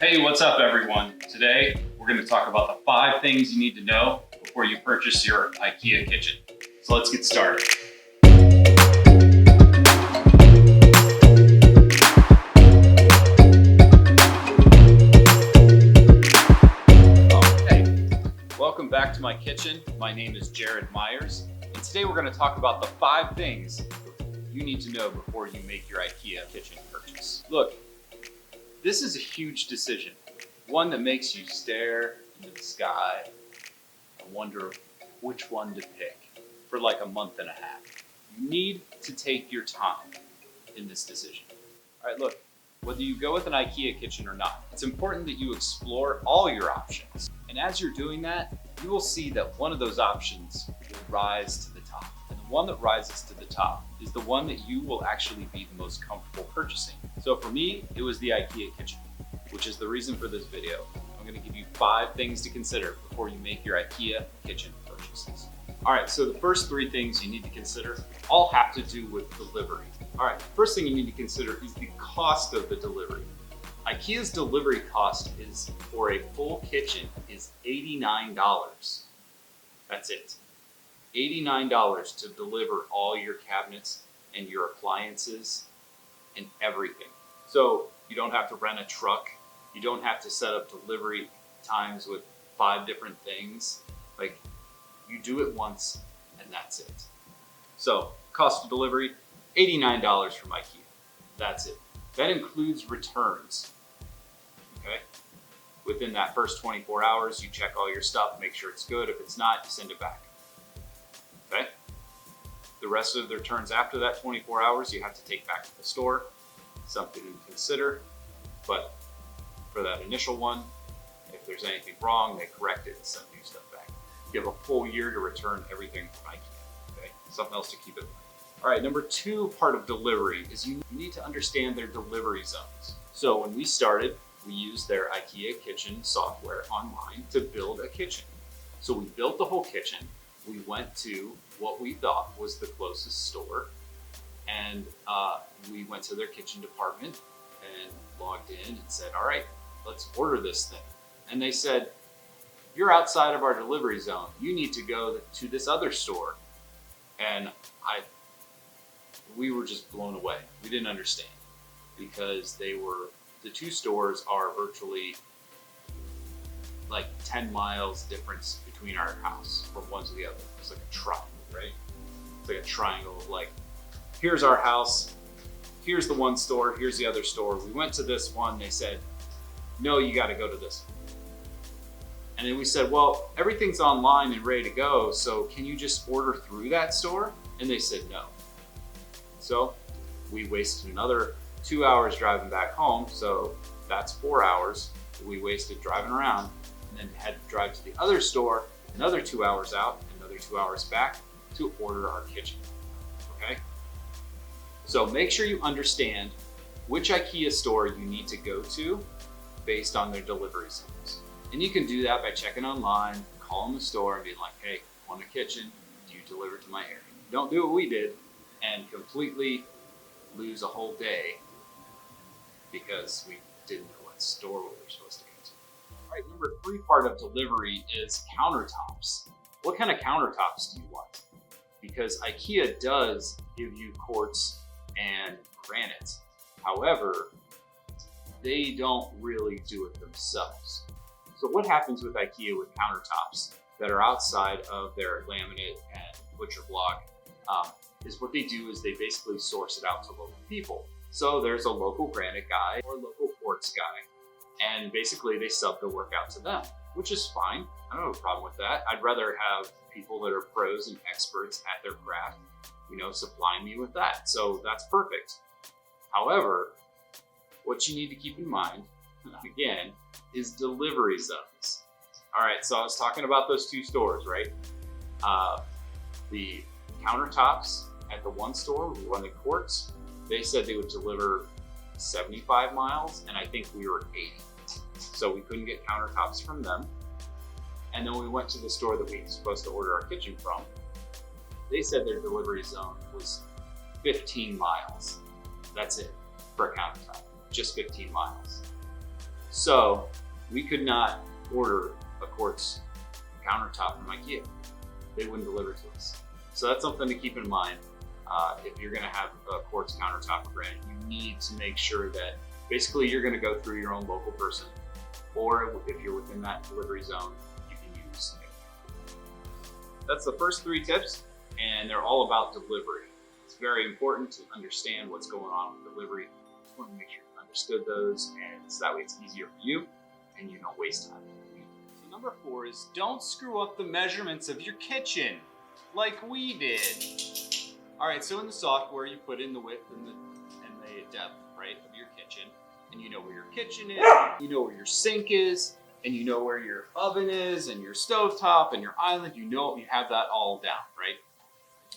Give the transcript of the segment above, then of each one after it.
Hey, what's up everyone? Today, we're going to talk about the 5 things you need to know before you purchase your IKEA kitchen. So let's get started. Welcome back to my kitchen. My name is Jared Myers, and today we're going to talk about the 5 things you need to know before you make your IKEA kitchen purchase. Look, this is a huge decision, one that makes you stare into the sky and wonder which one to pick for like a month and a half. You need to take your time in this decision. All right, look, whether you go with an IKEA kitchen or not, it's important that you explore all your options. And as you're doing that, you will see that one of those options will rise to the top. And the one that rises to the top is the one that you will actually be the most comfortable purchasing. So for me, it was the IKEA kitchen, which is the reason for this video. I'm gonna give you 5 things to consider before you make your IKEA kitchen purchases. All right, so the first 3 things you need to consider all have to do with delivery. All right, first thing you need to consider is the cost of the delivery. IKEA's delivery cost is for a full kitchen is $89. That's it. $89 to deliver all your cabinets and your appliances and everything. So you don't have to rent a truck. You don't have to set up delivery times with 5 different things. Like, you do it once and that's it. So cost of delivery, $89 from IKEA. That's it. That includes returns. Okay? Within that first 24 hours, you check all your stuff, make sure it's good. If it's not, you send it back. Okay? The rest of the returns after that 24 hours, you have to take back to the store. Something to consider. But for that initial one, if there's anything wrong, they correct it and send new stuff back. You have a full year to return everything from IKEA. Okay? Something else to keep in mind. All right, number 2 part of delivery is you need to understand their delivery zones. So when we started, we used their IKEA Kitchen software online to build a kitchen. So we built the whole kitchen. We went to what we thought was the closest store, and we went to their kitchen department and logged in and said, all right, let's order this thing. And they said, you're outside of our delivery zone. You need to go to this other store. And we were just blown away. We didn't understand because the 2 stores are virtually like 10 miles difference between our house from one to the other. It's like a triangle, right? It's like a triangle of like, here's our house, here's the one store, here's the other store. We went to this one, they said, no, you gotta go to this one. And then we said, well, everything's online and ready to go, so can you just order through that store? And they said no. So we wasted another 2 hours driving back home, so that's 4 hours that we wasted driving around, and then had to drive to the other store, another 2 hours out, another 2 hours back to order our kitchen, okay? So make sure you understand which IKEA store you need to go to based on their delivery zones. And you can do that by checking online, calling the store and being like, hey, I want a kitchen, do you deliver to my area? Don't do what we did and completely lose a whole day because we didn't know what store we were supposed to go to. All right, number 3 part of delivery is countertops. What kind of countertops do you want? Because IKEA does give you quartz and granite. However, they don't really do it themselves. So what happens with IKEA with countertops that are outside of their laminate and butcher block is what they do is they basically source it out to local people. So there's a local granite guy or a local quartz guy, and basically they sub the work out to them, which is fine. I don't have a problem with that. I'd rather have people that are pros and experts at their craft, supplying me with that. So that's perfect. However, what you need to keep in mind, again, is delivery zones. All right, so I was talking about those 2 stores, right? The countertops at the one store, we wanted quartz. They said they would deliver 75 miles, and I think we were 80. So we couldn't get countertops from them. And then we went to the store that we were supposed to order our kitchen from. They said their delivery zone was 15 miles. That's it for a countertop, just 15 miles. So we could not order a quartz countertop from IKEA. They wouldn't deliver to us. So that's something to keep in mind. If you're gonna have a quartz countertop granite, you need to make sure that basically you're gonna go through your own local person, or if you're within that delivery zone, you can use it. That's the first 3 tips, and they're all about delivery. It's very important to understand what's going on with delivery. I just want to make sure you understood those, and so that way it's easier for you and you don't waste time. So number 4 is don't screw up the measurements of your kitchen like we did. All right, so in the software, you put in the width and the depth, right, of your kitchen, and you know where your kitchen is, you know where your sink is, and you know where your oven is, and your stovetop, and your island. You know, you have that all down, right?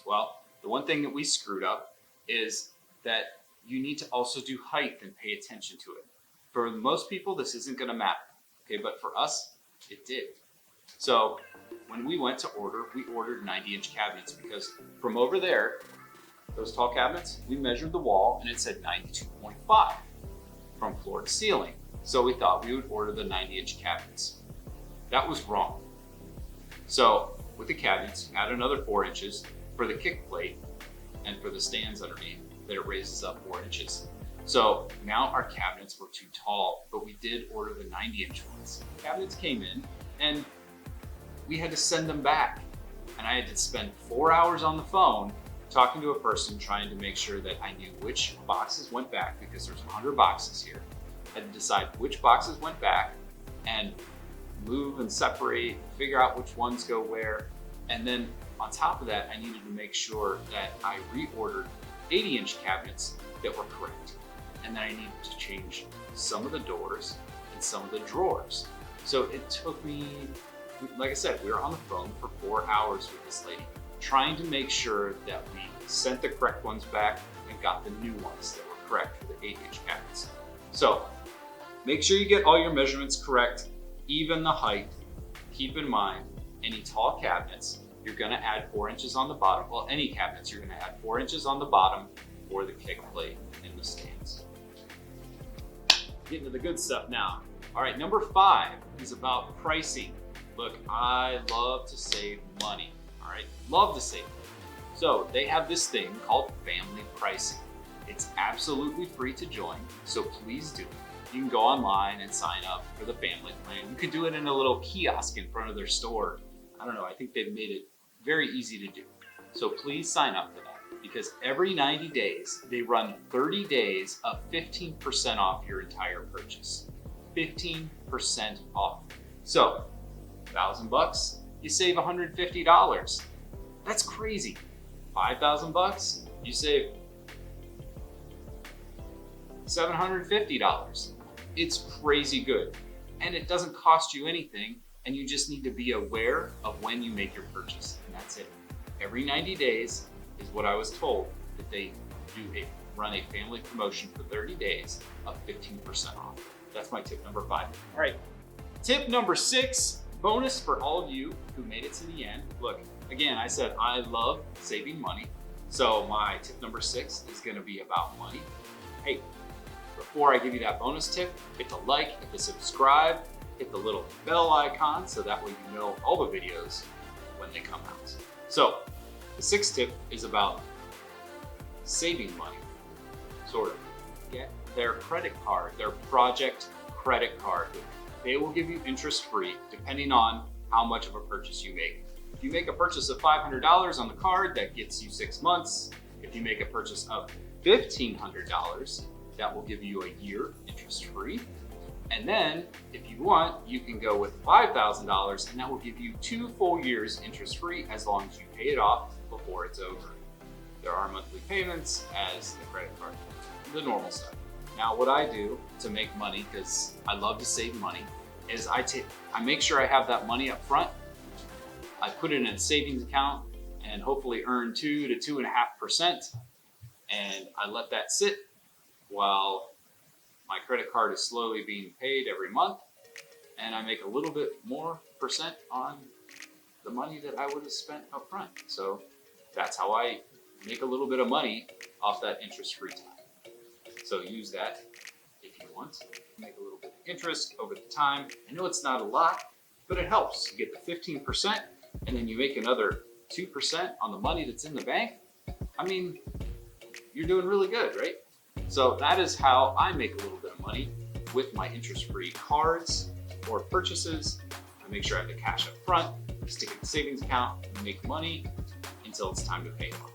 Well, the one thing that we screwed up is that you need to also do height and pay attention to it. For most people, this isn't going to matter, okay? But for us, it did. So when we went to order, we ordered 90-inch cabinets because from over there, those tall cabinets, we measured the wall and it said 92.5 from floor to ceiling. So we thought we would order the 90-inch cabinets. That was wrong. So with the cabinets, add another 4 inches for the kick plate and for the stands underneath that it raises up 4 inches. So now our cabinets were too tall, but we did order the 90-inch ones. Cabinets came in and we had to send them back. And I had to spend 4 hours on the phone talking to a person trying to make sure that I knew which boxes went back, because there's 100 boxes here. I had to decide which boxes went back and move and separate, figure out which ones go where. And then on top of that, I needed to make sure that I reordered 80-inch cabinets that were correct. And then I needed to change some of the doors and some of the drawers. So it took me, like I said, we were on the phone for 4 hours with this lady, trying to make sure that we sent the correct ones back and got the new ones that were correct for the 8-inch cabinets. So make sure you get all your measurements correct, even the height. Keep in mind, any tall cabinets, you're gonna add 4 inches on the bottom. Well, any cabinets, you're gonna add 4 inches on the bottom for the kick plate in the stands. Getting to the good stuff now. All right, number 5 is about pricing. Look, I love to save money, all right? Love to save money. So they have this thing called family pricing. It's absolutely free to join, so please do it. You can go online and sign up for the family plan. You could do it in a little kiosk in front of their store. I don't know, I think they've made it very easy to do. So please sign up for that, because every 90 days, they run 30 days of 15% off your entire purchase. 15% off. So, $1,000, you save $150. That's crazy. $5,000, you save $750. It's crazy good. And it doesn't cost you anything, and you just need to be aware of when you make your purchase, and that's it. Every 90 days is what I was told, that they run a family promotion for 30 days of 15% off. That's my tip number 5. All right, tip number 6, bonus for all of you who made it to the end. Look, again, I said I love saving money. So my tip number 6 is gonna be about money. Hey, before I give you that bonus tip, hit the like, hit the subscribe, hit the little bell icon so that way you know all the videos when they come out. So the 6th tip is about saving money, sort of. Get their credit card, their project credit card. They will give you interest free depending on how much of a purchase you make. If you make a purchase of $500 on the card, that gets you 6 months. If you make a purchase of $1,500, that will give you a year interest free. And then if you want, you can go with $5,000 and that will give you 2 full years interest free as long as you pay it off before it's over. There are monthly payments as the credit card, the normal stuff. Now what I do to make money, because I love to save money, is I make sure I have that money up front. I put it in a savings account and hopefully earn 2 to 2.5%. And I let that sit while my credit card is slowly being paid every month. And I make a little bit more percent on the money that I would have spent up front. So that's how I make a little bit of money off that interest-free time. So use that if you want. want. Make a little bit of interest over the time. I know it's not a lot, but it helps. You get the 15% and then you make another 2% on the money that's in the bank. I mean, you're doing really good, right? So that is how I make a little bit of money with my interest-free cards or purchases. I make sure I have the cash up front, stick it in the savings account, and make money until it's time to pay it off.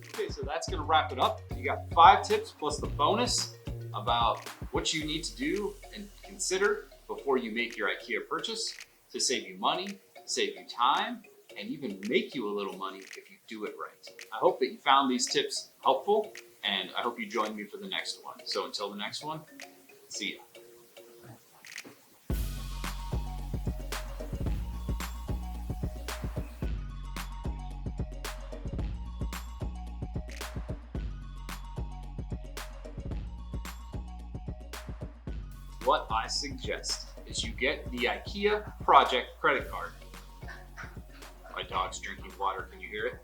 Okay, so that's gonna wrap it up. You got 5 tips plus the bonus about what you need to do and consider before you make your IKEA purchase to save you money, save you time, and even make you a little money if you do it right. I hope that you found these tips helpful, and I hope you join me for the next one. So until the next one, see ya. What I suggest is you get the IKEA Project credit card. My dog's drinking water, can you hear it?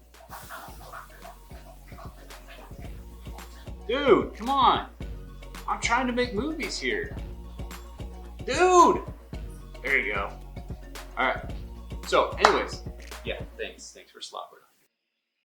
Dude, come on. I'm trying to make movies here. Dude! There you go. All right. So anyways, yeah, thanks for slopping.